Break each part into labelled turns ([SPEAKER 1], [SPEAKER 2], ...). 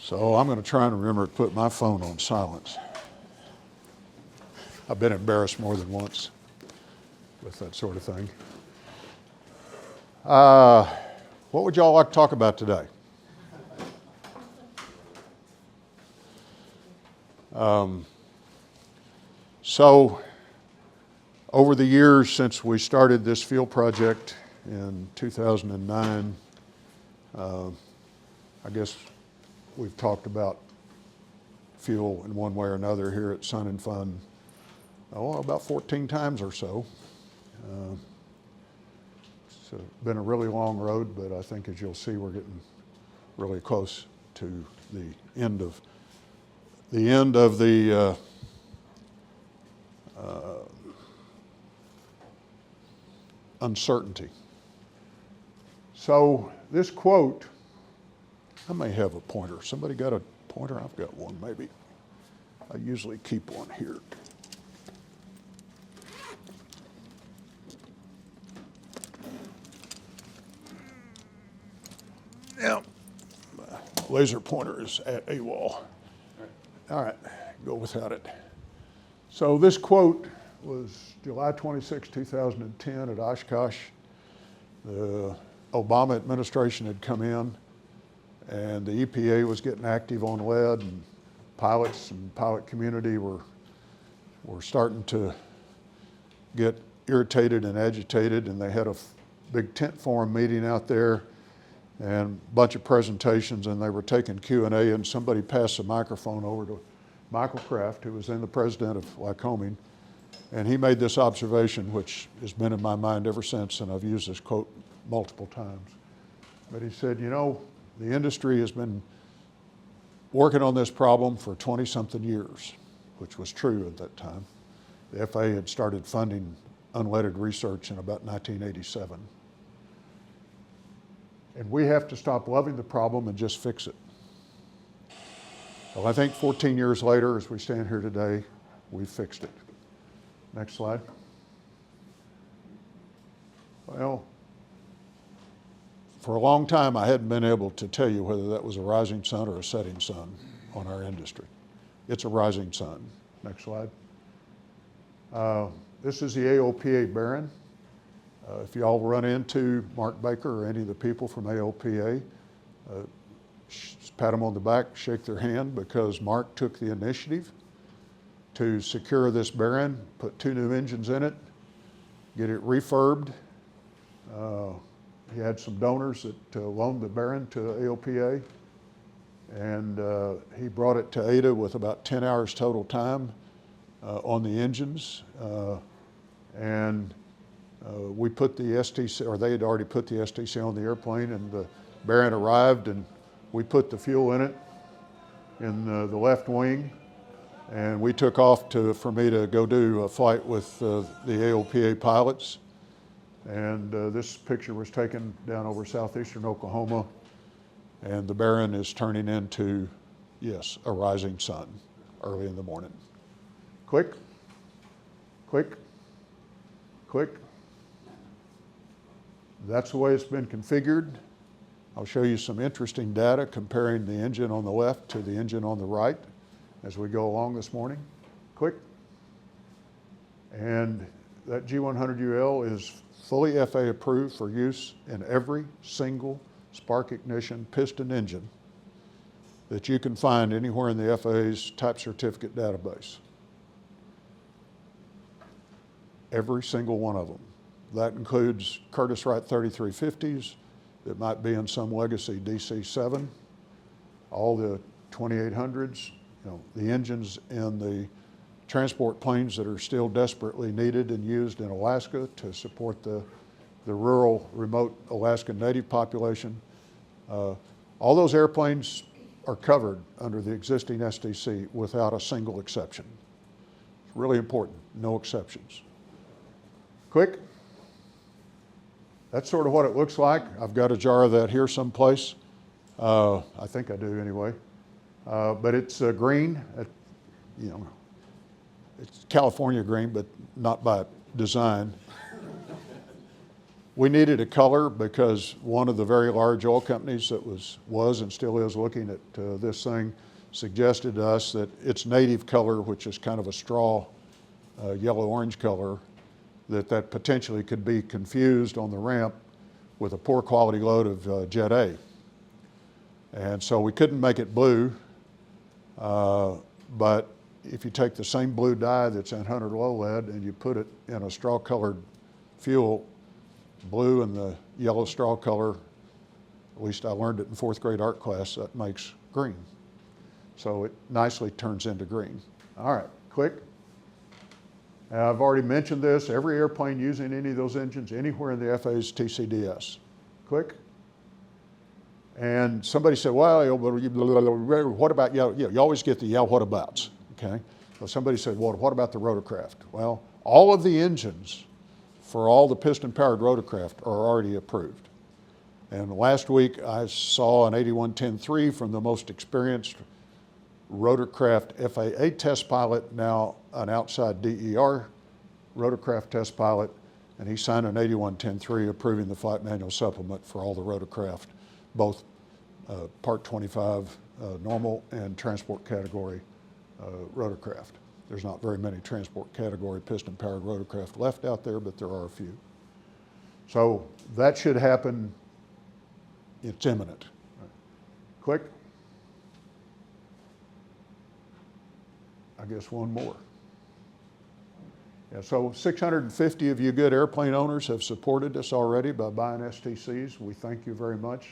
[SPEAKER 1] So I'm going to try and remember to put my phone on silence. I've been embarrassed more than once with that sort of thing. What would y'all like to talk about today? So over the years since we started this field project in 2009, I guess we've talked about fuel in one way or another here at Sun and Fun, about 14 times or so. It's been a really long road, but I think as you'll see, we're getting really close to the end of the uncertainty. So this quote, I may have a pointer. Somebody got a pointer? I've got one maybe. I usually keep one here. Yeah, laser pointer is at AWOL. All right, go without it. So this quote was July 26, 2010 at Oshkosh. The Obama administration had come in and the EPA was getting active on lead, and pilots and pilot community were starting to get irritated and agitated, and they had a big tent forum meeting out there and a bunch of presentations, and they were taking Q&A, and somebody passed the microphone over to Michael Kraft, who was then the president of Lycoming, and he made this observation, which has been in my mind ever since, and I've used this quote multiple times. But he said, you know, the industry has been working on this problem for 20-something years, which was true at that time. The FAA had started funding unleaded research in about 1987. And we have to stop loving the problem and just fix it. Well, I think 14 years later, as we stand here today, we've fixed it. Next slide. Well, for a long time, I hadn't been able to tell you whether that was a rising sun or a setting sun on our industry. It's a rising sun. Next slide. This is the AOPA Baron. If you all run into Mark Baker or any of the people from AOPA, pat them on the back, shake their hand, because Mark took the initiative to secure this Baron, put 2 new engines in it, get it refurbed. He had some donors that loaned the Baron to AOPA, and he brought it to Ada with about 10 hours total time on the engines. We put the STC, or they had already put the STC on the airplane, and the Baron arrived, and we put the fuel in it in the left wing, and we took off for me to go do a flight with the AOPA pilots. And this picture was taken down over southeastern Oklahoma, and the Baron is turning into, yes, a rising sun early in the morning. Click, click, click. That's the way it's been configured. I'll show you some interesting data comparing the engine on the left to the engine on the right as we go along this morning. Click. And that G100UL is fully FAA approved for use in every single spark ignition piston engine that you can find anywhere in the FAA's type certificate database. Every single one of them. That includes Curtiss-Wright 3350s that might be in some legacy DC-7, all the 2800s, the engines in the transport planes that are still desperately needed and used in Alaska to support the rural, remote Alaskan Native population. All those airplanes are covered under the existing STC without a single exception. It's really important, no exceptions. Click. That's sort of what it looks like. I've got a jar of that here someplace. I think I do anyway. But it's green. It's California green, but not by design. We needed a color because one of the very large oil companies that was and still is looking at this thing suggested to us that its native color, which is kind of a straw yellow-orange color, that potentially could be confused on the ramp with a poor quality load of Jet A. And so we couldn't make it blue, but if you take the same blue dye that's in 100UL lead and you put it in a straw-colored fuel, blue and the yellow straw color, at least I learned it in 4th grade art class, that makes green. So it nicely turns into green. All right, click. I've already mentioned this, every airplane using any of those engines anywhere in the FAA's TCDS. Click. And somebody said, well, what about, you always get the what abouts, okay? So somebody said, well, what about the rotorcraft? Well, all of the engines for all the piston-powered rotorcraft are already approved. And last week I saw an 8110-3 from the most experienced rotorcraft FAA test pilot, now an outside DER rotorcraft test pilot, and he signed an 8110-3 approving the flight manual supplement for all the rotorcraft, both Part 25 normal and transport category rotorcraft. There's not very many transport category piston-powered rotorcraft left out there, but there are a few. So that should happen, it's imminent. Click. I guess one more. Yeah, so 650 of you good airplane owners have supported us already by buying STCs. We thank you very much.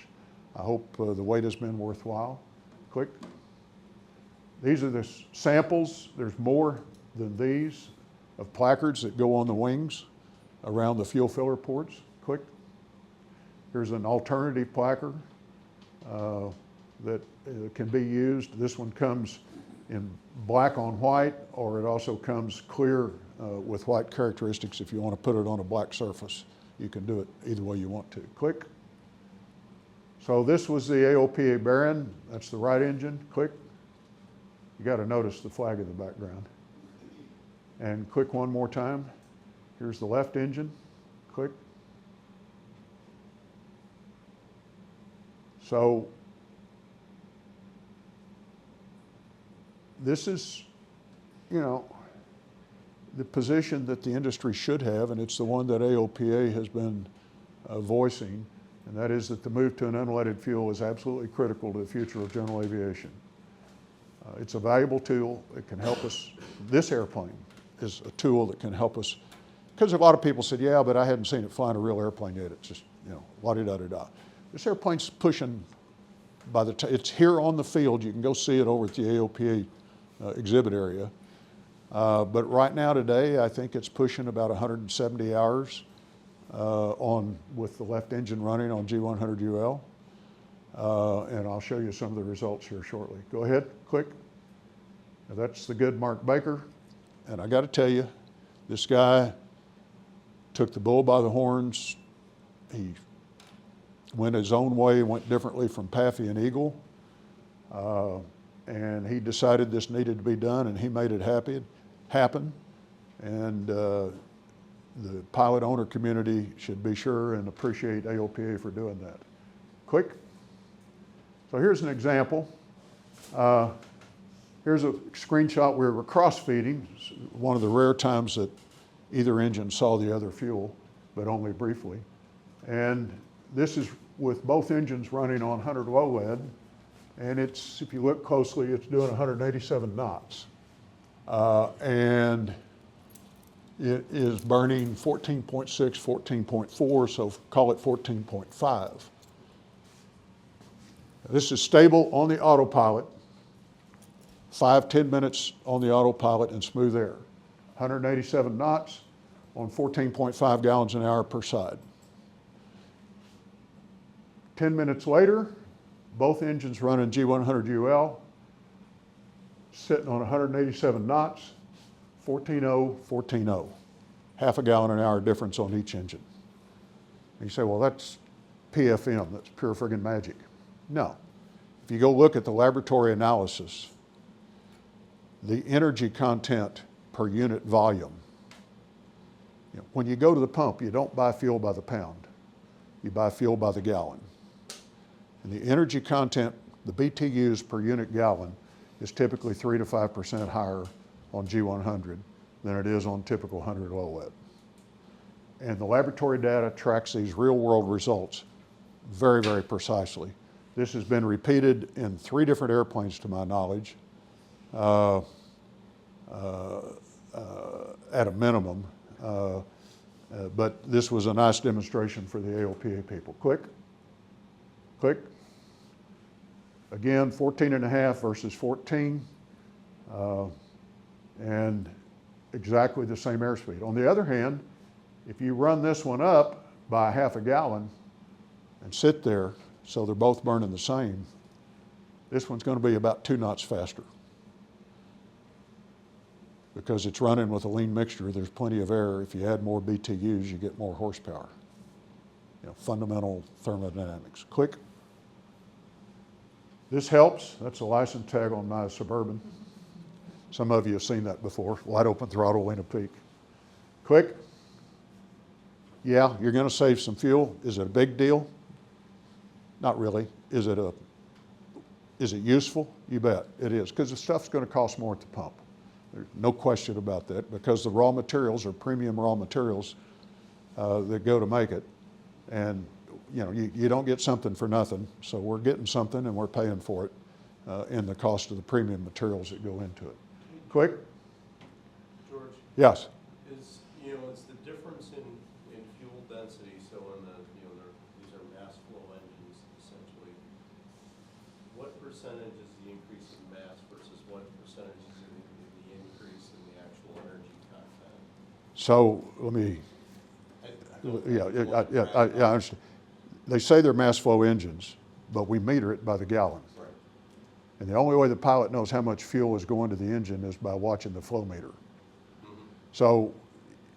[SPEAKER 1] I hope the wait has been worthwhile. Click. These are the samples. There's more than these of placards that go on the wings around the fuel filler ports. Click. Here's an alternative placard that can be used. This one comes in black on white, or it also comes clear with white characteristics. If you want to put it on a black surface, you can do it either way you want to. Click. So this was the AOPA Baron. That's the right engine. Click. You got to notice the flag in the background. And click one more time. Here's the left engine. Click. So this is, the position that the industry should have, and it's the one that AOPA has been voicing, and that is that the move to an unleaded fuel is absolutely critical to the future of general aviation. It's a valuable tool. It can help us. This airplane is a tool that can help us, because a lot of people said, yeah, but I hadn't seen it flying a real airplane yet. It's just, la-di-da-di-da. This airplane's pushing it's here on the field. You can go see it over at the AOPA exhibit area. But right now today, I think it's pushing about 170 hours with the left engine running on G100UL. And I'll show you some of the results here shortly. Go ahead, click. Now that's the good Mark Baker. And I got to tell you, this guy took the bull by the horns. He went his own way, went differently from Paffy and Eagle. And he decided this needed to be done, and he made it happen. And the pilot owner community should be sure and appreciate AOPA for doing that. Click. So here's an example. Here's a screenshot where we're cross-feeding, one of the rare times that either engine saw the other fuel, but only briefly. And this is with both engines running on 100UL lead, and it's, if you look closely, it's doing 187 knots. And it is burning 14.6, 14.4, so call it 14.5. This is stable on the autopilot, 5-10 minutes on the autopilot in smooth air. 187 knots on 14.5 gallons an hour per side. 10 minutes later, both engines running G100UL, sitting on 187 knots, 14.0, 14.0. Half a gallon an hour difference on each engine. And you say, well, that's PFM, that's pure friggin' magic. No. If you go look at the laboratory analysis, the energy content per unit volume, when you go to the pump, you don't buy fuel by the pound. you buy fuel by the gallon. And the energy content, the BTUs per unit gallon, is typically 3 to 5% higher on G100 than it is on typical 100 lead. And the laboratory data tracks these real world results very, very precisely. This has been repeated in 3 different airplanes to my knowledge, at a minimum. But this was a nice demonstration for the AOPA people. Click, click. Again, 14.5 versus 14, and exactly the same airspeed. On the other hand, if you run this one up by half a gallon and sit there, so they're both burning the same, this one's going to be about 2 knots faster. Because it's running with a lean mixture, there's plenty of air. If you add more BTUs, you get more horsepower. You know, fundamental thermodynamics. Click. This helps. That's a license tag on my Suburban. Some of you have seen that before. Wide open throttle in a peak. Click. Yeah, you're going to save some fuel. Is it a big deal? Not really. Is it useful? You bet it is, because the stuff's going to cost more at the pump. There's no question about that, because the raw materials are premium raw materials that go to make it. And you know, you don't get something for nothing, so we're getting something and we're paying for it in the cost of the premium materials that go into it. Click.
[SPEAKER 2] George?
[SPEAKER 1] Yes?
[SPEAKER 2] Is the difference in fuel density, so in these are mass flow engines, essentially. What percentage is the increase in mass versus what percentage is the increase in the actual energy content?
[SPEAKER 1] So let me, I understand. They say they're mass flow engines, but we meter it by the gallon.
[SPEAKER 2] Right.
[SPEAKER 1] And the only way the pilot knows how much fuel is going to the engine is by watching the flow meter. Mm-hmm. So,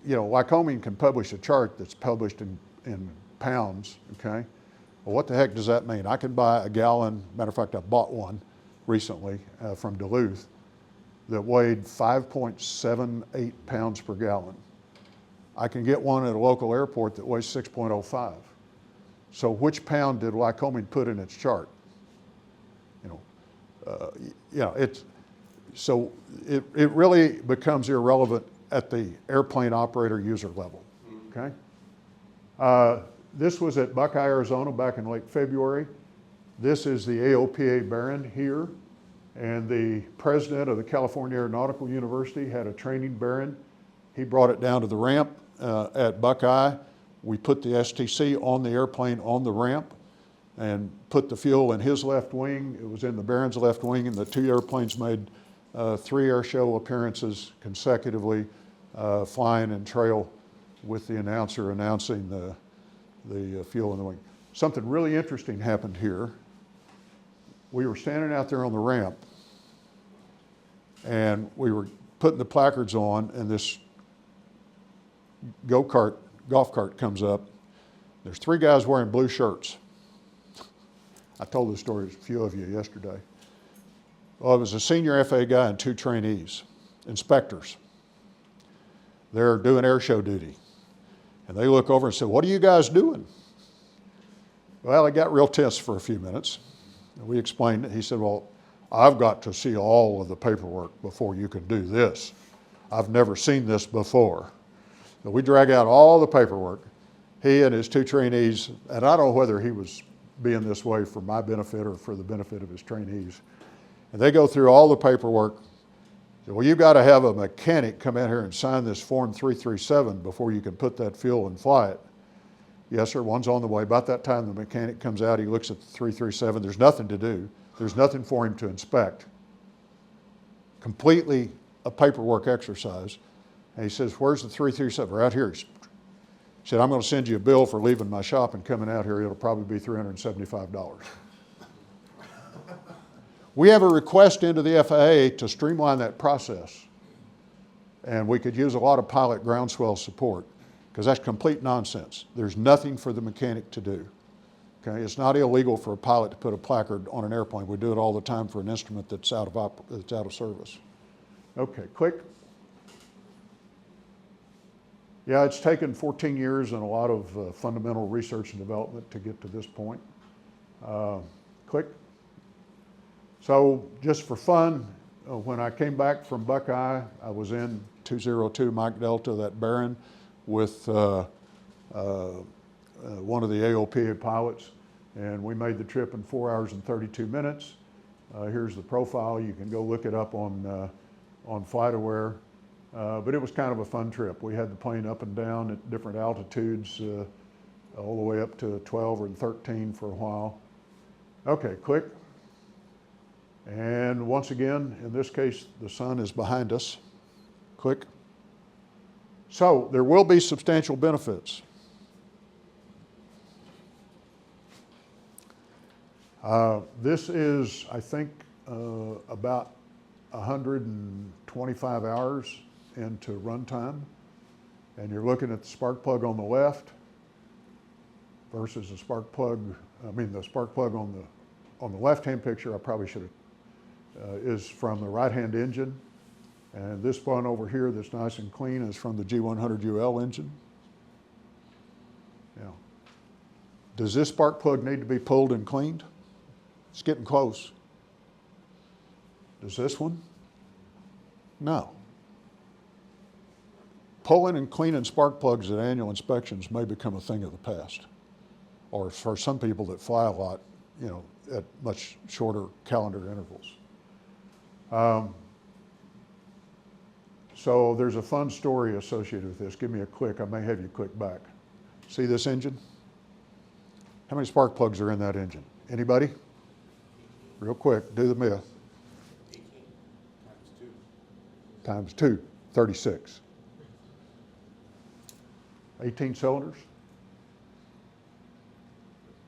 [SPEAKER 1] Lycoming can publish a chart that's published in pounds, okay? Well, what the heck does that mean? I can buy a gallon, matter of fact, I bought one recently from Duluth that weighed 5.78 pounds per gallon. I can get one at a local airport that weighs 6.05. So which pound did Lycoming put in its chart? It really becomes irrelevant at the airplane operator user level, okay? This was at Buckeye, Arizona back in late February. This is the AOPA Baron here, and the president of the California Aeronautical University had a training Baron. He brought it down to the ramp at Buckeye. We put the STC on the airplane on the ramp and put the fuel in his left wing. It was in the Baron's left wing, and the 2 airplanes made 3 air show appearances consecutively, flying in trail with the announcer announcing the fuel in the wing. Something really interesting happened here. We were standing out there on the ramp, and we were putting the placards on, and this golf cart comes up. There's 3 guys wearing blue shirts. I told this story to a few of you yesterday. Well, it was a senior FAA guy and 2 trainees, inspectors. They're doing air show duty. And they look over and say, "What are you guys doing?" Well, it got real tense for a few minutes. And we explained it. He said, "Well, I've got to see all of the paperwork before you can do this. I've never seen this before." So we drag out all the paperwork. He and his 2 trainees, and I don't know whether he was being this way for my benefit or for the benefit of his trainees. And they go through all the paperwork. Say, "Well, you've got to have a mechanic come in here and sign this Form 337 before you can put that fuel and fly it." "Yes, sir, one's on the way." About that time, the mechanic comes out. He looks at the 337. There's nothing to do. There's nothing for him to inspect. Completely a paperwork exercise. And he says, "Where's the 337? Right here." He said, "I'm going to send you a bill for leaving my shop and coming out here. It'll probably be $375. We have a request into the FAA to streamline that process. And we could use a lot of pilot groundswell support, because that's complete nonsense. There's nothing for the mechanic to do. Okay? It's not illegal for a pilot to put a placard on an airplane. We do it all the time for an instrument that's out of service. Okay, click. Yeah, it's taken 14 years and a lot of fundamental research and development to get to this point. Click. So just for fun, when I came back from Buckeye, I was in 202 Mike Delta, that Baron, with one of the AOPA pilots, and we made the trip in 4 hours and 32 minutes. Here's the profile. You can go look it up on FlightAware. But it was kind of a fun trip. We had the plane up and down at different altitudes, all the way up to 12 or 13 for a while. Okay, click. And once again, in this case, the sun is behind us. Click. So there will be substantial benefits. This is, I think, about 125 hours into runtime, and you're looking at the spark plug on the left versus the spark plug. The spark plug on the left-hand picture, I probably should have, is from the right-hand engine, and this one over here that's nice and clean is from the G100UL engine. Now, does this spark plug need to be pulled and cleaned? It's getting close. Does this one? No. Pulling and cleaning spark plugs at annual inspections may become a thing of the past. Or for some people that fly a lot, at much shorter calendar intervals. So there's a fun story associated with this. Give me a click. I may have you click back. See this engine? How many spark plugs are in that engine? Anybody? Real quick, do the math.
[SPEAKER 2] 18 times 2.
[SPEAKER 1] Times 2, 36. 18 cylinders?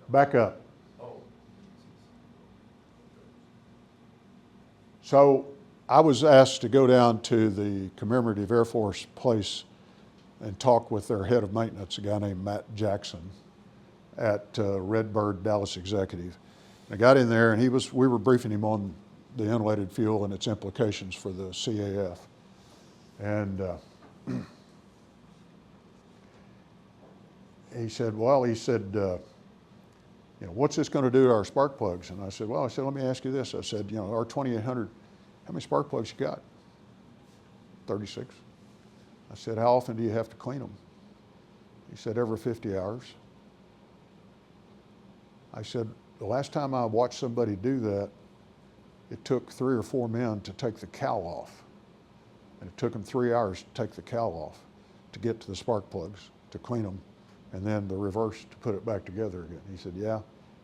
[SPEAKER 1] Back up.
[SPEAKER 2] Oh.
[SPEAKER 1] So I was asked to go down to the Commemorative Air Force place and talk with their head of maintenance, a guy named Matt Jackson at Redbird Dallas Executive. I got in there and we were briefing him on the unleaded fuel and its implications for the CAF. And he said, what's this going to do to our spark plugs? And I said, let me ask you this. I said, our 2800, how many spark plugs you got? 36. I said, how often do you have to clean them? He said, every 50 hours. I said, the last time I watched somebody do that, it took 3 or 4 men to take the cowl off. And it took them 3 hours to take the cowl off to get to the spark plugs, to clean them, and then the reverse to put it back together again. He said, yeah.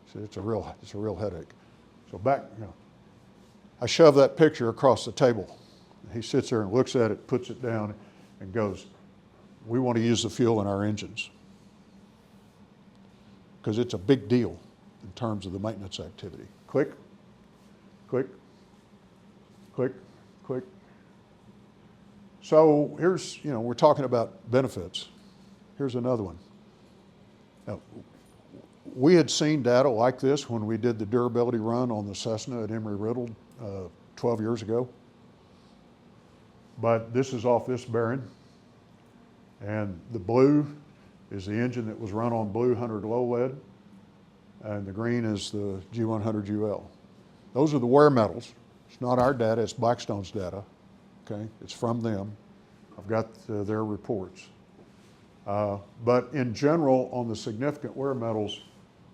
[SPEAKER 1] He said, it's a real headache. So I shove that picture across the table. He sits there and looks at it, puts it down, and goes, we want to use the fuel in our engines. Because it's a big deal in terms of the maintenance activity. Click, click, click, click. So here's, we're talking about benefits. Here's another one. Now, we had seen data like this when we did the durability run on the Cessna at Embry-Riddle 12 years ago. But this is off this bearing. And the blue is the engine that was run on Blue 100 low lead. And the green is the G100UL. Those are the wear metals. It's not our data, it's Blackstone's data. Okay, it's from them. I've got their reports. But in general, on the significant wear metals,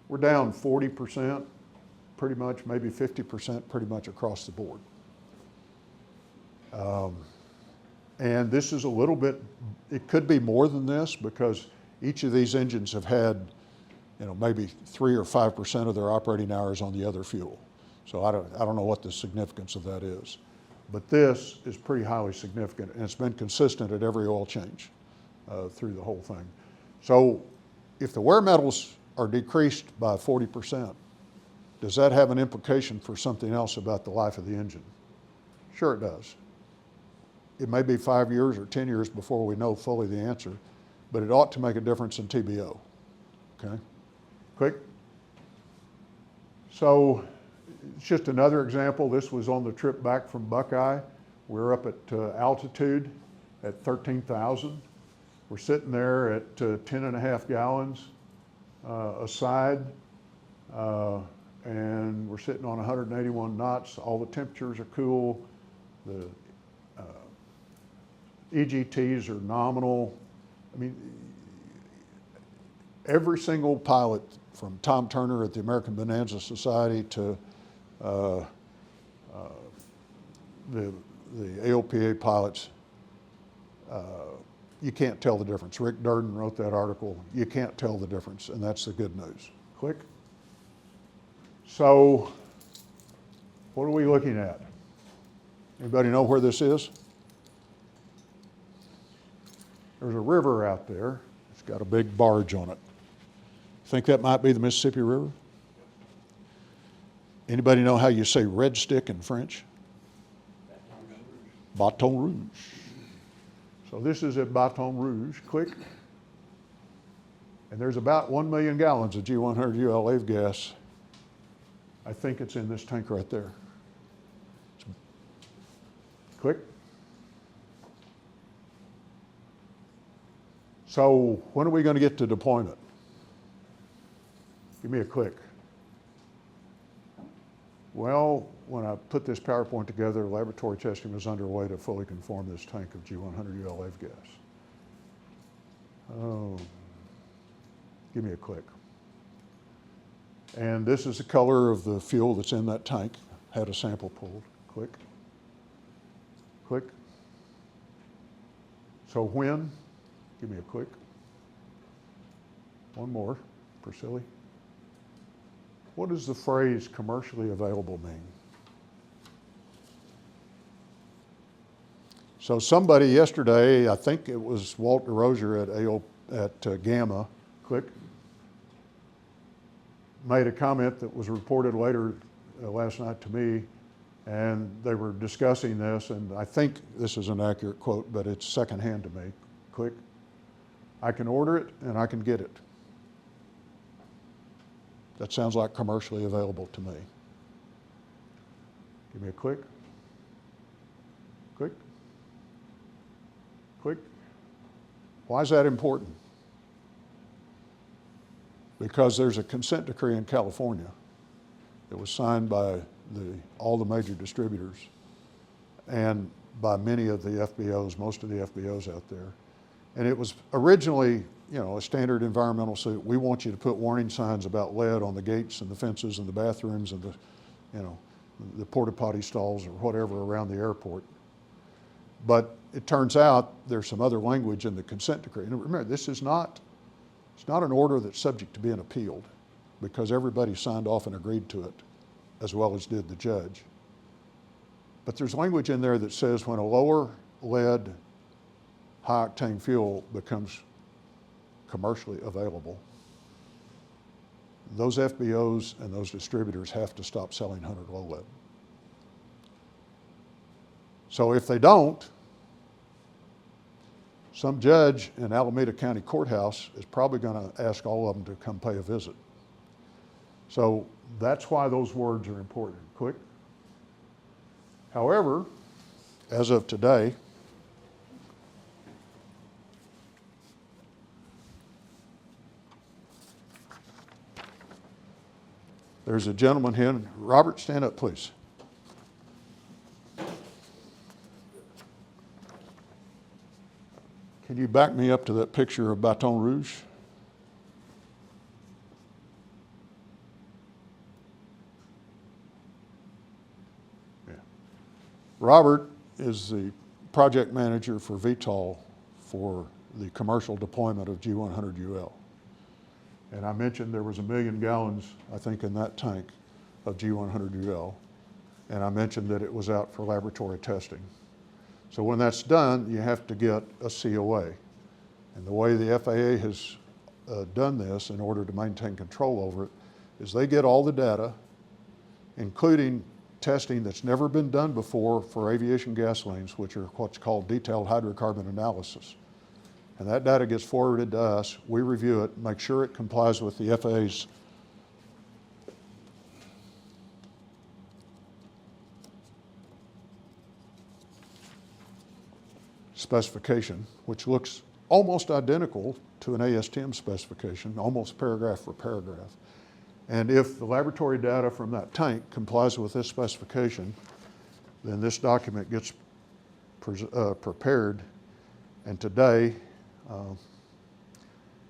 [SPEAKER 1] we're down 40%, pretty much, maybe 50%, pretty much across the board. And this is a little bit, it could be more than this because each of these engines have had, maybe 3 or 5% of their operating hours on the other fuel. So I don't know what the significance of that is. But this is pretty highly significant, and it's been consistent at every oil change through the whole thing. So if the wear metals are decreased by 40%, does that have an implication for something else about the life of the engine? Sure it does. It may be 5 years or 10 years before we know fully the answer, but it ought to make a difference in TBO, okay? Click. So it's just another example. This was on the trip back from Buckeye. We're up at altitude at 13,000. We're sitting there at 10.5 gallons a side, and we're sitting on 181 knots. All the temperatures are cool. The EGTs are nominal. I mean, every single pilot, from Tom Turner at the American Bonanza Society to the AOPA pilots, you can't tell the difference. Rick Durden wrote that article. You can't tell the difference, and that's the good news. Click. So, what are we looking at? Anybody know where this is? There's a river out there. It's got a big barge on it. Think that might be the Mississippi River? Anybody know how you say red stick in French? Baton Rouge. So this is at Baton Rouge. Click. And there's about 1 million gallons of G100UL lave gas. I think it's in this tank right there. Click. So when are we going to get to deployment? Give me a click. Well, when I put this PowerPoint together, laboratory testing was underway to fully conform this tank of G100UL lave gas. Oh, give me a click. And this is the color of the fuel that's in that tank. Had a sample pulled. Click. Click. So when? Give me a click. One more, Priscilla. What does the phrase commercially available mean? So somebody yesterday, I think it was Walt DeRosier at GAMA, click, made a comment that was reported later last night to me, and they were discussing this, and I think this is an accurate quote, but it's secondhand to me. Click. I can order it and I can get it. That sounds like commercially available to me. Give me a click. Click. Click. Why is that important? Because there's a consent decree in California that was signed by all the major distributors and by many of the FBOs, most of the FBOs out there. And it was originally, a standard environmental suit. We want you to put warning signs about lead on the gates and the fences and the bathrooms and the porta potty stalls or whatever around the airport. But it turns out there's some other language in the consent decree. And remember, it's not an order that's subject to being appealed because everybody signed off and agreed to it, as well as did the judge. But there's language in there that says when a lower lead, high octane fuel becomes commercially available, those FBOs and those distributors have to stop selling 100 low lead. So if they don't, some judge in Alameda County Courthouse is probably going to ask all of them to come pay a visit. So that's why those words are important. Click. However, as of today, there's a gentleman here. Robert, stand up, please. Can you back me up to that picture of Baton Rouge? Yeah. Robert is the project manager for VTOL for the commercial deployment of G100UL. And I mentioned there was 1 million gallons, I think, in that tank of G100UL. And I mentioned that it was out for laboratory testing. So when that's done, you have to get a COA. And the way the FAA has done this in order to maintain control over it is they get all the data, including testing that's never been done before for aviation gasolines, which are what's called detailed hydrocarbon analysis. And that data gets forwarded to us. We review it, make sure it complies with the FAA's specification, which looks almost identical to an ASTM specification, almost paragraph for paragraph. And if the laboratory data from that tank complies with this specification, then this document gets prepared. And today,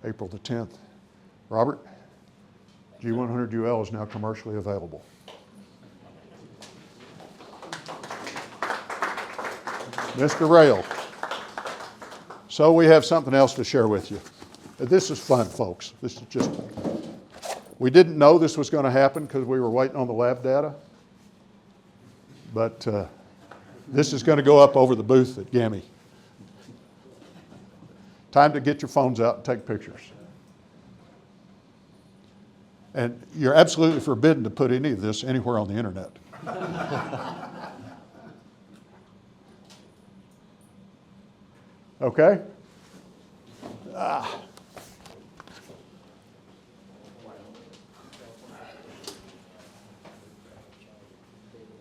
[SPEAKER 1] April the 10th, Robert, G100UL is now commercially available. Mr. Rail. So we have something else to share with you. This is fun, folks. This is just, we didn't know this was going to happen because we were waiting on the lab data. But this is going to go up over the booth at GAMI. Time to get your phones out and take pictures. And you're absolutely forbidden to put any of this anywhere on the internet. Okay?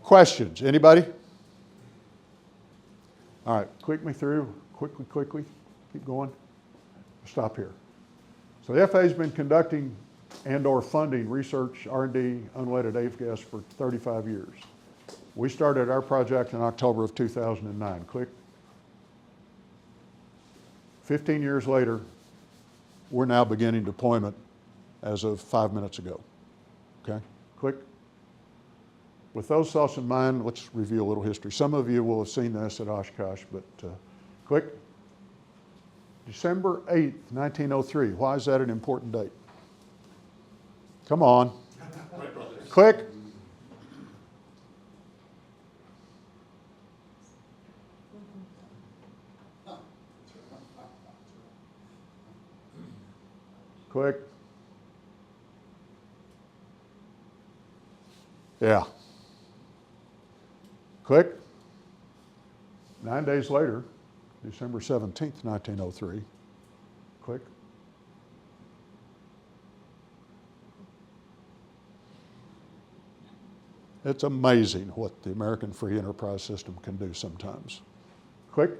[SPEAKER 1] Questions? Anybody? All right, click me through quickly. Keep going. Stop here. So the FAA has been conducting and/or funding research, R&D, unleaded AF-gas for 35 years. We started our project in October of 2009. Click. 15 years later, we're now beginning deployment as of 5 minutes ago. Okay, click. With those thoughts in mind, let's review a little history. Some of you will have seen this at Oshkosh, but click. December 8th, 1903. Why is that an important date? Come on. Click. Click. Yeah. Click. 9 days later, December 17th, 1903. Click. It's amazing what the American free enterprise system can do sometimes. Click.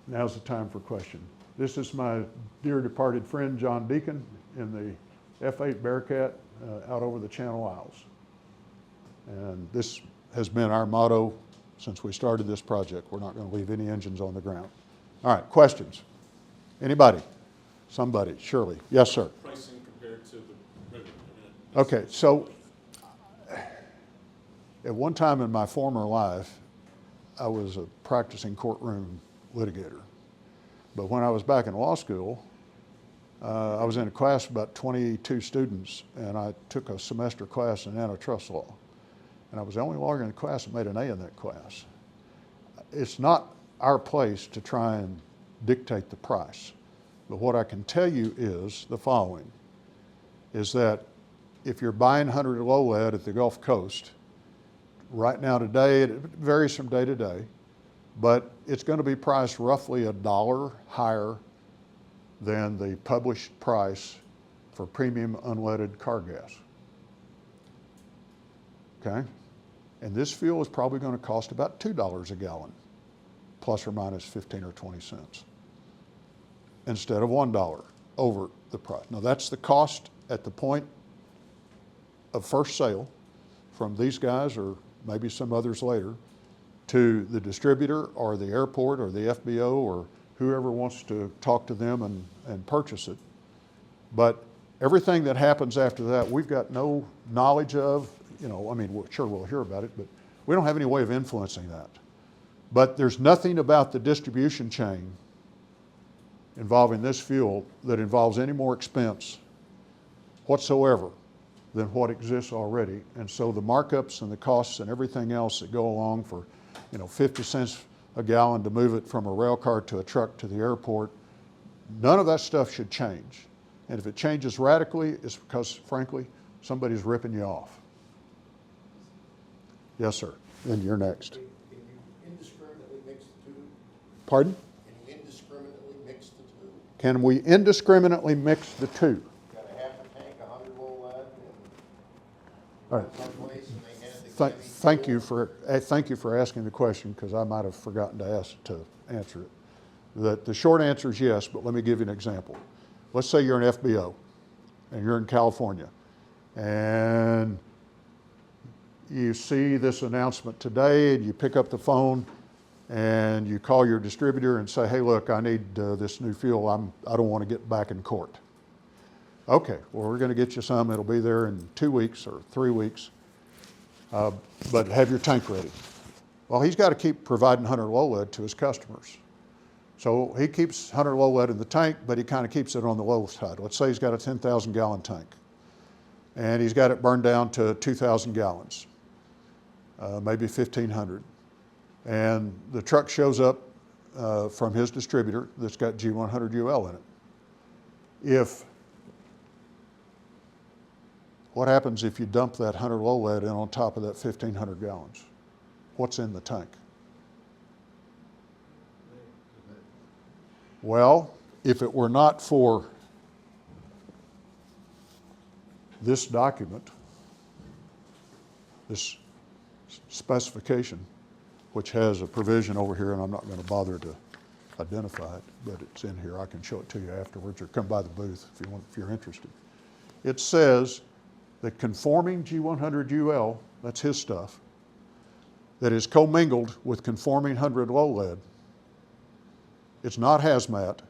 [SPEAKER 1] Now's the time for question. This is my dear departed friend, John Deacon, in the F-8 Bearcat out over the Channel Isles. And this has been our motto since we started this project. We're not going to leave any engines on the ground. All right, questions? Anybody? Somebody? Shirley? Yes, sir.
[SPEAKER 3] Pricing compared to the river.
[SPEAKER 1] Okay, so at one time in my former life, I was a practicing courtroom litigator. But when I was back in law school, I was in a class of about 22 students, and I took a semester class in antitrust law. And I was the only lawyer in the class that made an A in that class. It's not our place to try and dictate the price. But what I can tell you is the following, is that if you're buying 100UL lead at the Gulf Coast, right now today, it varies from day to day, but it's going to be priced roughly $1 higher than the published price for premium unleaded car gas. Okay? And this fuel is probably going to cost about $2 a gallon, plus or minus 15 or 20 cents, instead of $1 over the price. Now that's the cost at the point of first sale from these guys, or maybe some others later, to the distributor or the airport or the FBO or whoever wants to talk to them and purchase it. But everything that happens after that, we've got no knowledge of. You know, I mean, sure we'll hear about it, but we don't have any way of influencing that. But there's nothing about the distribution chain involving this fuel that involves any more expense whatsoever than what exists already. And so the markups and the costs and everything else that go along for, 50 cents a gallon to move it from a rail car to a truck to the airport, none of that stuff should change. And if it changes radically, it's because, frankly, somebody's ripping you off. Yes, sir. Then you're next.
[SPEAKER 4] Can you indiscriminately mix the two?
[SPEAKER 1] Pardon?
[SPEAKER 4] Can you indiscriminately mix the two?
[SPEAKER 1] Can we indiscriminately mix the two?
[SPEAKER 4] Got a half a tank, 100UL lead,
[SPEAKER 1] All right.
[SPEAKER 4] in one place, and they hand the
[SPEAKER 1] thank you for asking the question, because I might have forgotten to answer it. The short answer is yes, but let me give you an example. Let's say you're an FBO and you're in California, and you see this announcement today, and you pick up the phone and you call your distributor and say, hey, look, I need this new fuel. I don't want to get back in court. Okay, well, we're going to get you some. It'll be there in 2 weeks or 3 weeks, but have your tank ready. Well, he's got to keep providing 100 low lead to his customers. So he keeps 100 low lead in the tank, but he kind of keeps it on the low side. Let's say he's got a 10,000 gallon tank, and he's got it burned down to 2,000 gallons, maybe 1,500. And the truck shows up from his distributor that's got G100UL in it. What happens if you dump that 100 low lead in on top of that 1,500 gallons? What's in the tank? Well, if it were not for this document, this specification, which has a provision over here, and I'm not going to bother to identify it, but it's in here. I can show it to you afterwards, or come by the booth if you're interested. It says that conforming G100UL, that's his stuff, that is commingled with conforming 100 low lead, it's not hazmat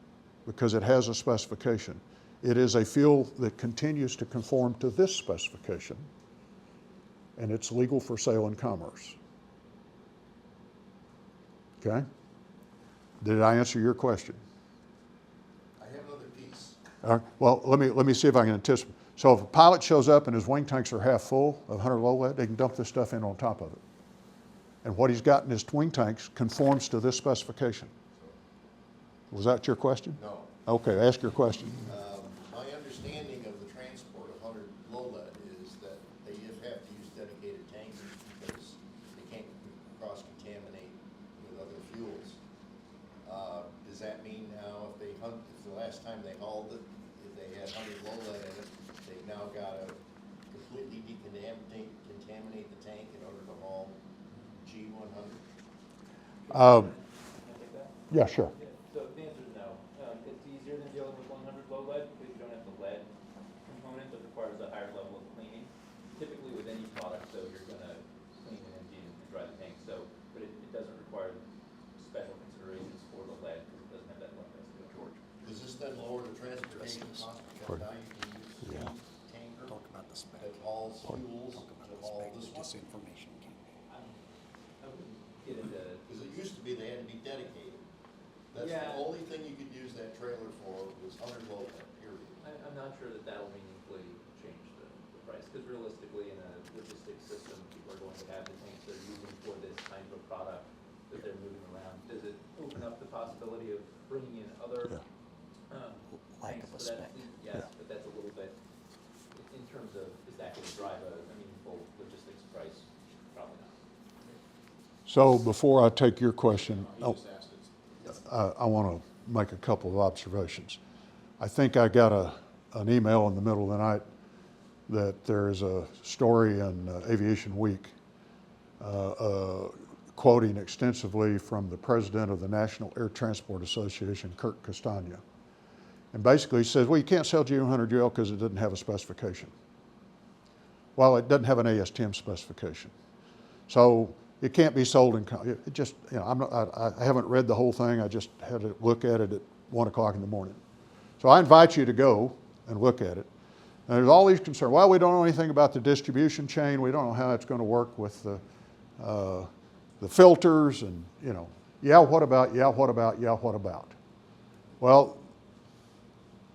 [SPEAKER 1] because it has a specification. It is a fuel that continues to conform to this specification, and it's legal for sale and commerce. Okay? Did I answer your question?
[SPEAKER 4] I have another piece.
[SPEAKER 1] Well, let me see if I can anticipate. So if a pilot shows up and his wing tanks are half full of 100 low lead, they can dump this stuff in on top of it. And what he's got in his wing tanks conforms to this specification. Was that your question?
[SPEAKER 4] No.
[SPEAKER 1] Okay, ask your question.
[SPEAKER 4] My understanding of the transport of 100 low lead is that they just have to use dedicated tankers because they can't cross-contaminate with other fuels. Does that mean now if the last time they hauled it, if they had 100 low lead in it, they've now got to completely decontaminate the tank in order to haul G100?
[SPEAKER 1] Yeah, sure.
[SPEAKER 5] So the answer is no. It's easier than dealing with 100 low lead because you don't have the lead component that requires a higher level of cleaning. Typically with any product, so you're going to clean and empty and dry the tank. But it doesn't require special considerations for the lead because it doesn't have that lead rest of George.
[SPEAKER 4] Does this then lower the transportation cost because now you can use the same tanker that hauls fuels to haul this one?
[SPEAKER 6] Information.
[SPEAKER 5] I wouldn't get into.
[SPEAKER 4] Because it used to be they had to be dedicated. That's
[SPEAKER 5] Yeah.
[SPEAKER 4] the only thing you could use that trailer for was 100 low lead, period.
[SPEAKER 5] I'm not sure that that'll meaningfully change the price because realistically in a logistics system, people are going to have the tanks they're using for this kind of a product that they're moving around. Does it open up the possibility of bringing in other
[SPEAKER 6] Lack
[SPEAKER 5] tanks
[SPEAKER 6] of a
[SPEAKER 5] for that
[SPEAKER 6] spec.
[SPEAKER 5] fleet? Yes, but that's a little bit, in terms of, is that going to drive a meaningful logistics price? Probably not.
[SPEAKER 1] So before I take your question,
[SPEAKER 3] He just asked it.
[SPEAKER 1] I want to make a couple of observations. I think I got an email in the middle of the night that there is a story in Aviation Week quoting extensively from the president of the National Air Transport Association, Kurt Castagna. And basically he says, well, you can't sell G100UL because it doesn't have a specification. Well, it doesn't have an ASTM specification. So it can't be sold in, it just, you know, I haven't read the whole thing. I just had to look at it at 1 o'clock in the morning. So I invite you to go and look at it. And there's all these concerns. Well, we don't know anything about the distribution chain. We don't know how it's going to work with the filters and, you know, yeah, what about, yeah, what about, yeah, what about? Well,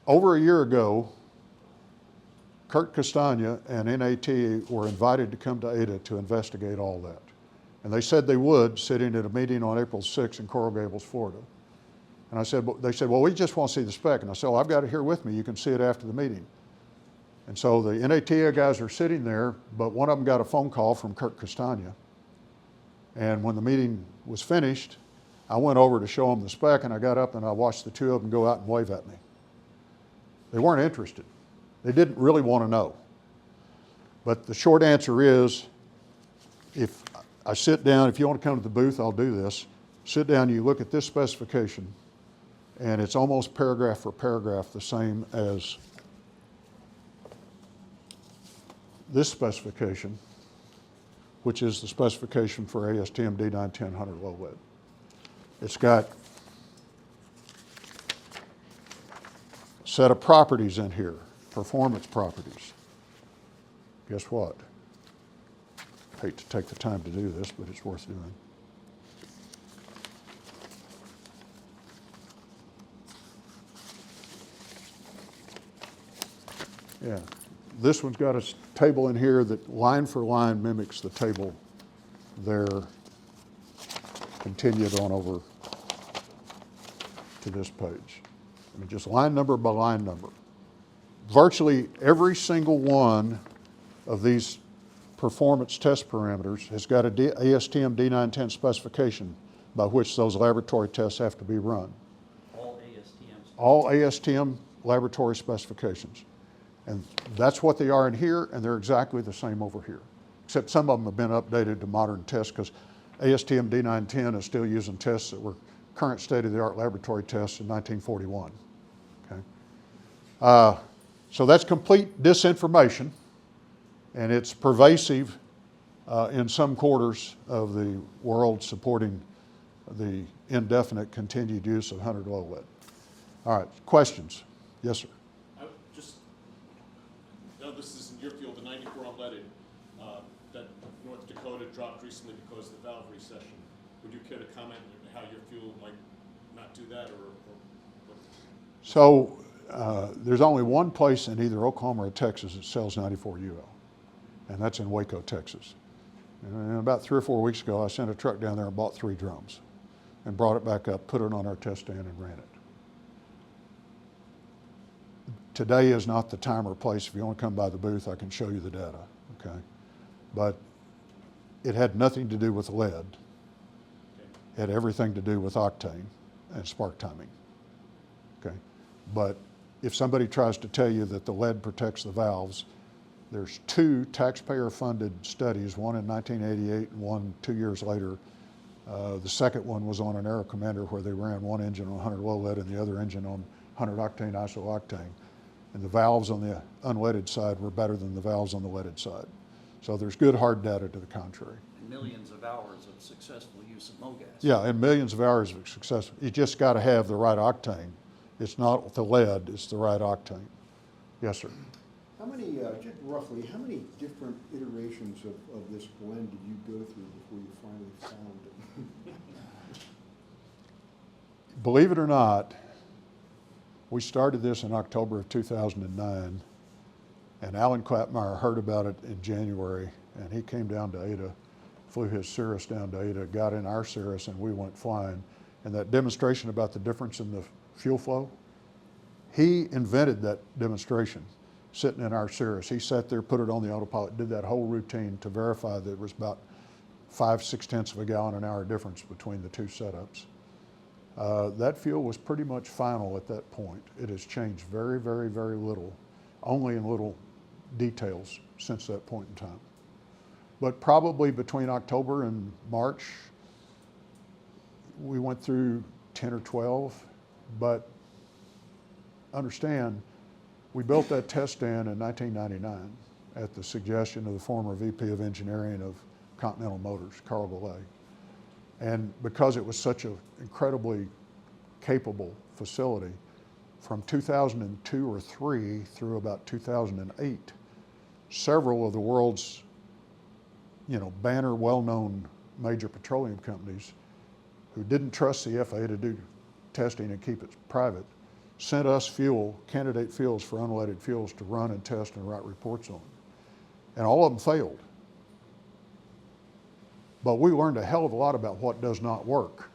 [SPEAKER 1] over a year ago, Kurt Castagna and NAT were invited to come to Ada to investigate all that. And they said they would, sitting at a meeting on April 6th in Coral Gables, Florida. And I said, they said, well, we just want to see the spec. And I said, well, I've got it here with me. You can see it after the meeting. And so the NATA guys are sitting there, but one of them got a phone call from Kurt Castagna. And when the meeting was finished, I went over to show them the spec, and I got up and I watched the two of them go out and wave at me. They weren't interested. They didn't really want to know. But the short answer is, if I sit down, if you want to come to the booth, I'll do this. Sit down, you look at this specification, and it's almost paragraph for paragraph the same as this specification, which is the specification for ASTM D910 low lead. It's got a set of properties in here, performance properties. Guess what? Hate to take the time to do this, but it's worth doing. Yeah, this one's got a table in here that line for line mimics the table there. Continued on over to this page. I mean, just line number by line number. Virtually every single one of these performance test parameters has got a ASTM D910 specification by which those laboratory tests have to be run.
[SPEAKER 6] All ASTMs.
[SPEAKER 1] All ASTM laboratory specifications. And that's what they are in here, and they're exactly the same over here. Except some of them have been updated to modern tests because ASTM D910 is still using tests that were current state-of-the-art laboratory tests in 1941. Okay? So that's complete disinformation, and it's pervasive in some quarters of the world supporting the indefinite continued use of 100 low lead. All right, questions? Yes, sir.
[SPEAKER 3] I would just, now this is in your field, the 94 unleaded, that North Dakota dropped recently because of the valve recession. Would you care to comment on how your fuel might not do that, or
[SPEAKER 1] So there's only one place in either Oklahoma or Texas that sells 94UL, and that's in Waco, Texas. And about 3 or 4 weeks ago, I sent a truck down there and bought 3 drums and brought it back up, put it on our test stand, and ran it. Today is not the time or place. If you want to come by the booth, I can show you the data, okay? But it had nothing to do with lead. It had everything to do with octane and spark timing, okay? But if somebody tries to tell you that the lead protects the valves, there's 2 taxpayer-funded studies, one in 1988 and one 2 years later. The second one was on an Aero Commander where they ran one engine on 100 low lead and the other engine on 100 octane isooctane. And the valves on the unleaded side were better than the valves on the leaded side. So there's good hard data to the contrary.
[SPEAKER 6] And millions of hours of successful use of MOGAS.
[SPEAKER 1] Yeah, and millions of hours of success. You just got to have the right octane. It's not the lead, it's the right octane. Yes, sir.
[SPEAKER 7] How many, just roughly, how many different iterations of this blend did you go through before you finally found it?
[SPEAKER 1] Believe it or not, we started this in October of 2009, and Alan Clapmeyer heard about it in January, and he came down to Ada, flew his Cirrus down to Ada, got in our Cirrus, and we went flying. And that demonstration about the difference in the fuel flow, he invented that demonstration sitting in our Cirrus. He sat there, put it on the autopilot, did that whole routine to verify that it was about 5/6 of a gallon an hour difference between the 2 setups. That fuel was pretty much final at that point. It has changed very, very, very little, only in little details since that point in time. But probably between October and March, we went through 10 or 12, but understand, we built that test stand in 1999 at the suggestion of the former VP of Engineering of Continental Motors, Carl Goulet. And because it was such an incredibly capable facility, from 2002 or 3 through about 2008, several of the world's, banner, well-known major petroleum companies who didn't trust the FAA to do testing and keep it private, sent us candidate fuels for unleaded fuels to run and test and write reports on. And all of them failed. But we learned a hell of a lot about what does not work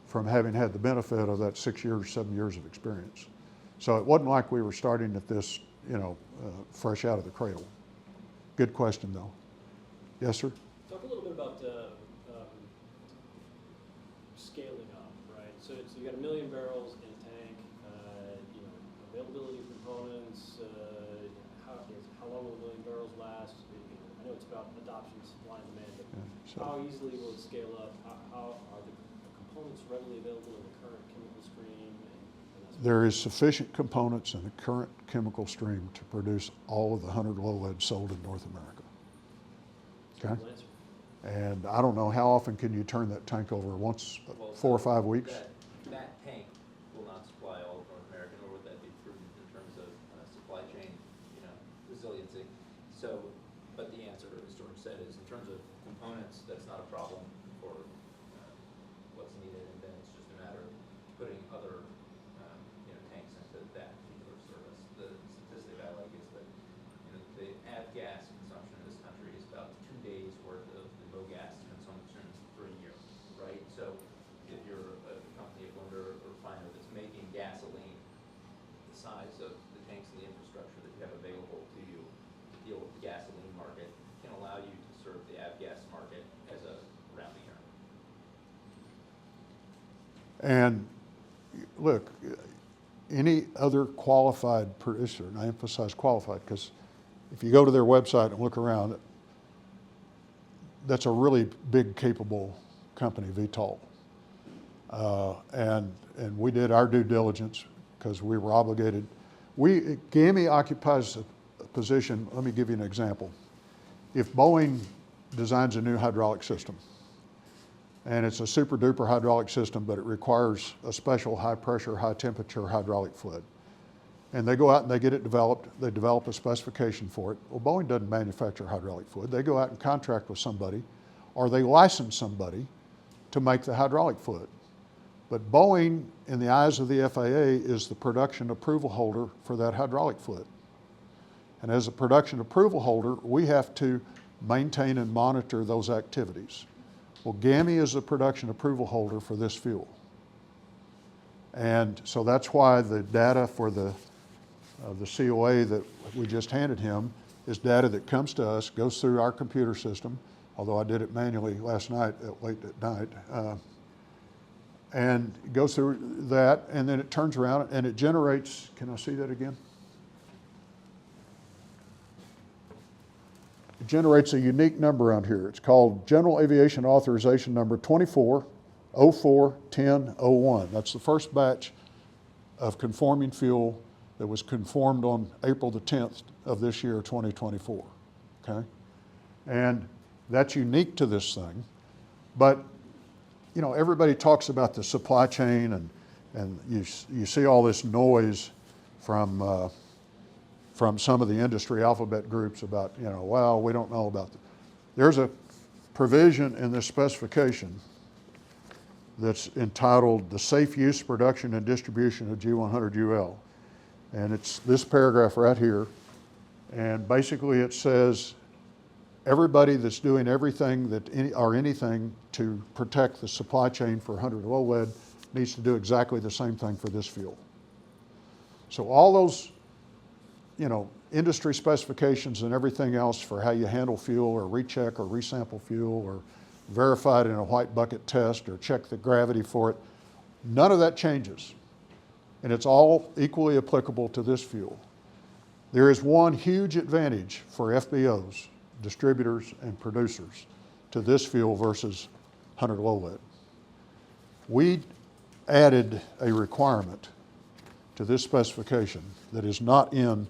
[SPEAKER 1] from having had the benefit of that 6 years, 7 years of experience. So it wasn't like we were starting at this, fresh out of the cradle. Good question, though. Yes, sir?
[SPEAKER 8] Talk a little bit about scaling up, right? So you got 1 million barrels in tank, availability of components, how long will 1 million barrels last? I know it's about adoption, supply, and demand, but
[SPEAKER 1] Yeah, so-
[SPEAKER 8] how easily will it scale up? How are the components readily available in the current chemical stream? And
[SPEAKER 1] There is sufficient components in the current chemical stream to produce all of the 100 low lead sold in North America. Okay?
[SPEAKER 8] simple answer.
[SPEAKER 1] And I don't know, how often can you turn that tank over? Once,
[SPEAKER 5] Well,
[SPEAKER 1] 4 or 5 weeks?
[SPEAKER 5] That tank will not supply all of North America, nor would that be prudent in terms of supply chain, resiliency. So, but the answer, as George said, is in terms of components, that's not a problem for what's needed, and then it's just a matter of putting other, tanks into that particular service. The statistic I like is that, the gas consumption in this country is about 2 days worth of the low gas consumption for a year, right? So if you're a company, a blender or refiner that's making gasoline, the size of the tanks and the infrastructure that you have available to you to deal with the gasoline market can allow you to serve the avgas market as a around the year.
[SPEAKER 1] And look, any other qualified producer, and I emphasize qualified because if you go to their website and look around, that's a really big, capable company, Vitol. And we did our due diligence because we were obligated. GAMI occupies a position, let me give you an example. If Boeing designs a new hydraulic system, and it's a super duper hydraulic system, but it requires a special high pressure, high temperature hydraulic fluid. And they go out and they get it developed, they develop a specification for it. Well, Boeing doesn't manufacture hydraulic fluid. They go out and contract with somebody, or they license somebody to make the hydraulic fluid. But Boeing, in the eyes of the FAA, is the production approval holder for that hydraulic fluid. And as a production approval holder, we have to maintain and monitor those activities. Well, GAMI is the production approval holder for this fuel. And so that's why the data for the COA that we just handed him is data that comes to us, goes through our computer system, although I did it manually last night, late at night, and it goes through that, and then it turns around and it generates, can I see that again? It generates a unique number on here. It's called General Aviation Authorization Number 24041001. That's the first batch of conforming fuel that was conformed on April the 10th of this year, 2024, okay? And that's unique to this thing. But, everybody talks about the supply chain and you see all this noise from some of the industry alphabet groups about, well, we don't know about that. There's a provision in this specification that's entitled the Safe Use, Production, and Distribution of G100UL. And it's this paragraph right here. And basically it says everybody that's doing everything anything to protect the supply chain for 100 low lead needs to do exactly the same thing for this fuel. So all those industry specifications and everything else for how you handle fuel or recheck or resample fuel or verify it in a white bucket test or check the gravity for it, none of that changes. And it's all equally applicable to this fuel. There is one huge advantage for FBOs, distributors and producers, to this fuel versus 100 low lead. We added a requirement to this specification that is not in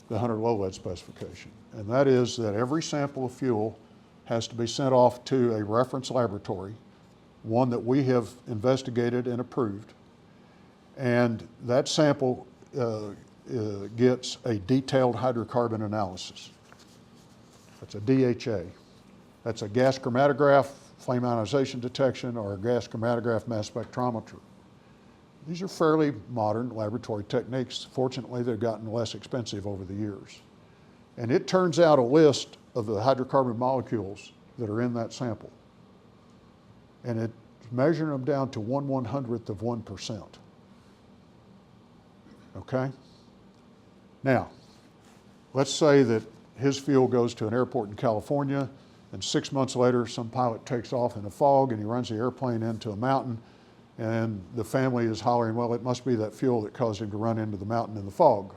[SPEAKER 1] the 100 low lead specification, and that is that every sample of fuel has to be sent off to a reference laboratory, one that we have investigated and approved, and that sample gets a detailed hydrocarbon analysis. That's a DHA. That's a gas chromatograph, flame ionization detection, or a gas chromatograph mass spectrometer. These are fairly modern laboratory techniques. Fortunately, they've gotten less expensive over the years. And it turns out a list of the hydrocarbon molecules that are in that sample. And it's measuring them down to 1/100th of 1%. Okay? Now, let's say that his fuel goes to an airport in California, and 6 months later, some pilot takes off in a fog and he runs the airplane into a mountain, and the family is hollering, well, it must be that fuel that caused him to run into the mountain in the fog.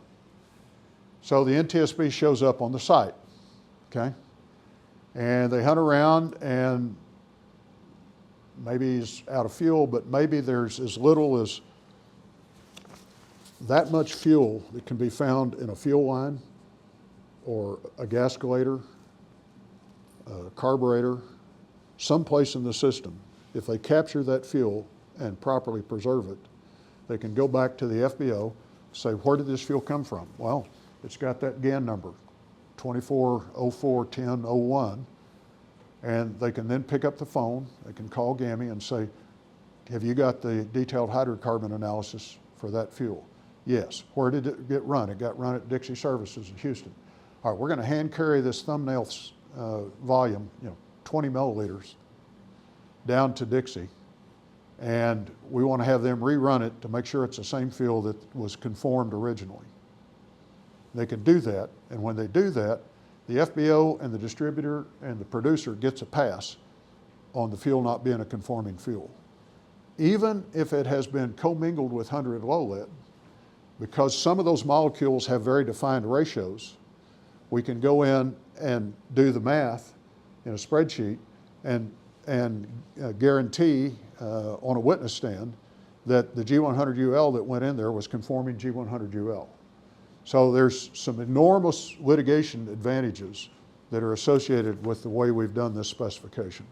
[SPEAKER 1] So the NTSB shows up on the site, okay? And they hunt around, and maybe he's out of fuel, but maybe there's as little as that much fuel that can be found in a fuel line or a gascolator, a carburetor, someplace in the system. If they capture that fuel and properly preserve it, they can go back to the FBO, say, where did this fuel come from? Well, it's got that GAN number, 24041001, and they can then pick up the phone, they can call GAMI and say, have you got the detailed hydrocarbon analysis for that fuel? Yes. Where did it get run? It got run at Dixie Services in Houston. All right, we're going to hand carry this thumbnail volume, 20 milliliters, down to Dixie, and we want to have them rerun it to make sure it's the same fuel that was conformed originally. They can do that, and when they do that, the FBO and the distributor and the producer gets a pass on the fuel not being a conforming fuel. Even if it has been commingled with 100 low lead, because some of those molecules have very defined ratios, we can go in and do the math in a spreadsheet and guarantee on a witness stand that the G100UL that went in there was conforming G100UL. So there's some enormous litigation advantages that are associated with the way we've done this specification.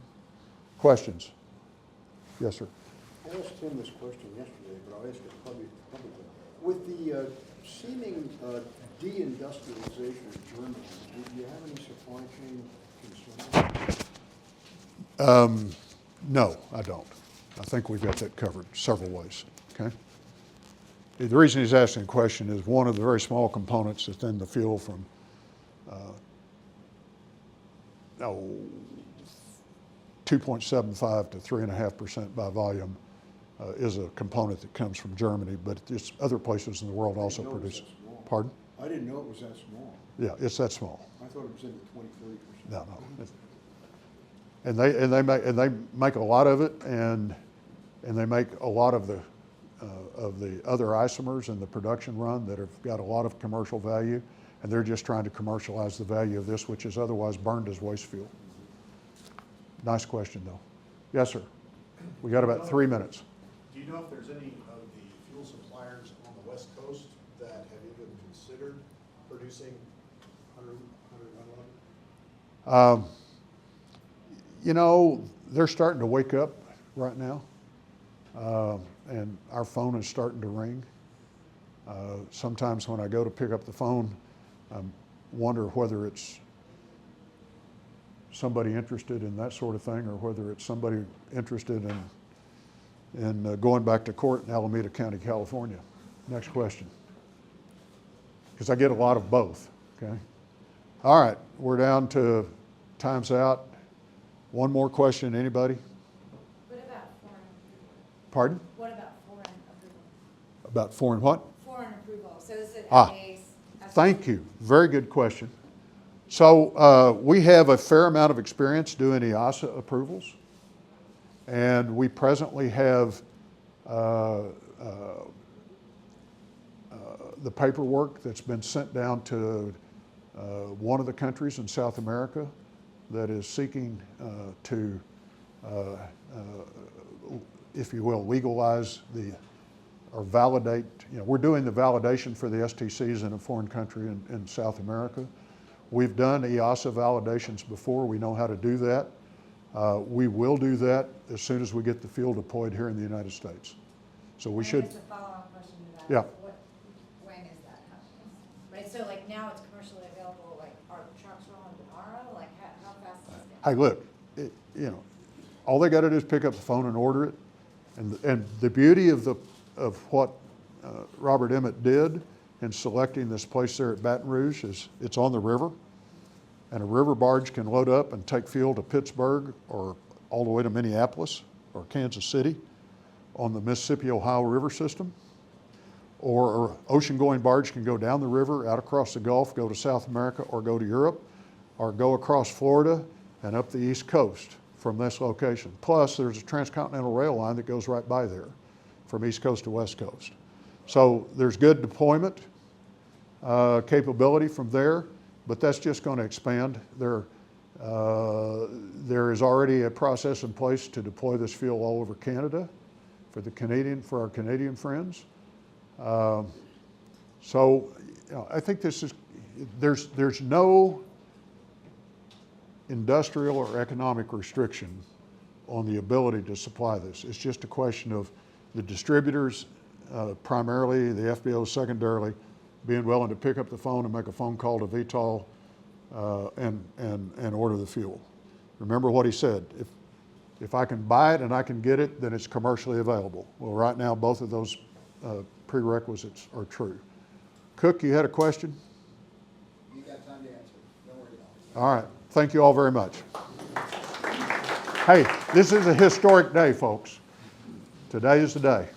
[SPEAKER 1] Questions? Yes, sir.
[SPEAKER 7] I asked him this question yesterday, but I'll ask it publicly. With the seeming deindustrialization of Germany, do you have any supply chain concerns?
[SPEAKER 1] No, I don't. I think we've got that covered several ways, okay? The reason he's asking the question is one of the very small components that's in the fuel from 2.75 to 3.5% by volume is a component that comes from Germany, but it's other places in the world also produce it. Pardon?
[SPEAKER 7] I didn't know it was that small.
[SPEAKER 1] Yeah, it's that small.
[SPEAKER 7] I thought it was in the 20-30%.
[SPEAKER 1] No. And they make a lot of it, and they make a lot of the other isomers in the production run that have got a lot of commercial value, and they're just trying to commercialize the value of this, which is otherwise burned as waste fuel. Nice question, though. Yes, sir. We got about 3 minutes.
[SPEAKER 9] Do you know if there's any of the fuel suppliers on the West Coast that have even considered producing 100
[SPEAKER 1] They're starting to wake up right now, and our phone is starting to ring. Sometimes when I go to pick up the phone, I wonder whether it's somebody interested in that sort of thing or whether it's somebody interested in going back to court in Alameda County, California. Next question. Because I get a lot of both, okay? All right, we're down to time's out. One more question, anybody?
[SPEAKER 10] What about foreign approval?
[SPEAKER 1] Pardon?
[SPEAKER 10] What about foreign approval?
[SPEAKER 1] About foreign what?
[SPEAKER 10] Foreign approval. So is it
[SPEAKER 1] Ah,
[SPEAKER 10] FAA's?
[SPEAKER 1] Thank you. Very good question. So we have a fair amount of experience doing EASA approvals, and we presently have the paperwork that's been sent down to one of the countries in South America that is seeking to, if you will, legalize or validate. We're doing the validation for the STCs in a foreign country in South America. We've done EASA validations before. We know how to do that. We will do that as soon as we get the fuel deployed here in the United States. So we should.
[SPEAKER 10] Just a follow-up question to that.
[SPEAKER 1] Yeah.
[SPEAKER 10] When is that happening? Right, so like now it's commercially available, like are the trucks rolling tomorrow? Like how fast is this
[SPEAKER 1] Hey, look, all they got to do is pick up the phone and order it. And the beauty of what Robert Emmett did in selecting this place there at Baton Rouge is it's on the river, and a river barge can load up and take fuel to Pittsburgh or all the way to Minneapolis or Kansas City on the Mississippi-Ohio River system. Or an ocean-going barge can go down the river, out across the Gulf, go to South America, or go to Europe, or go across Florida and up the East Coast from this location. Plus, there's a transcontinental rail line that goes right by there from East Coast to West Coast. So there's good deployment capability from there, but that's just going to expand. There is already a process in place to deploy this fuel all over Canada for our Canadian friends. So I think there's no industrial or economic restriction on the ability to supply this. It's just a question of the distributors, primarily, the FBO secondarily, being willing to pick up the phone and make a phone call to VTOL and order the fuel. Remember what he said, if I can buy it and I can get it, then it's commercially available. Well, right now, both of those prerequisites are true. Cook, you had a question?
[SPEAKER 7] You got time to answer, don't worry about it.
[SPEAKER 1] All right, thank you all very much. Hey, this is a historic day, folks. Today is the day.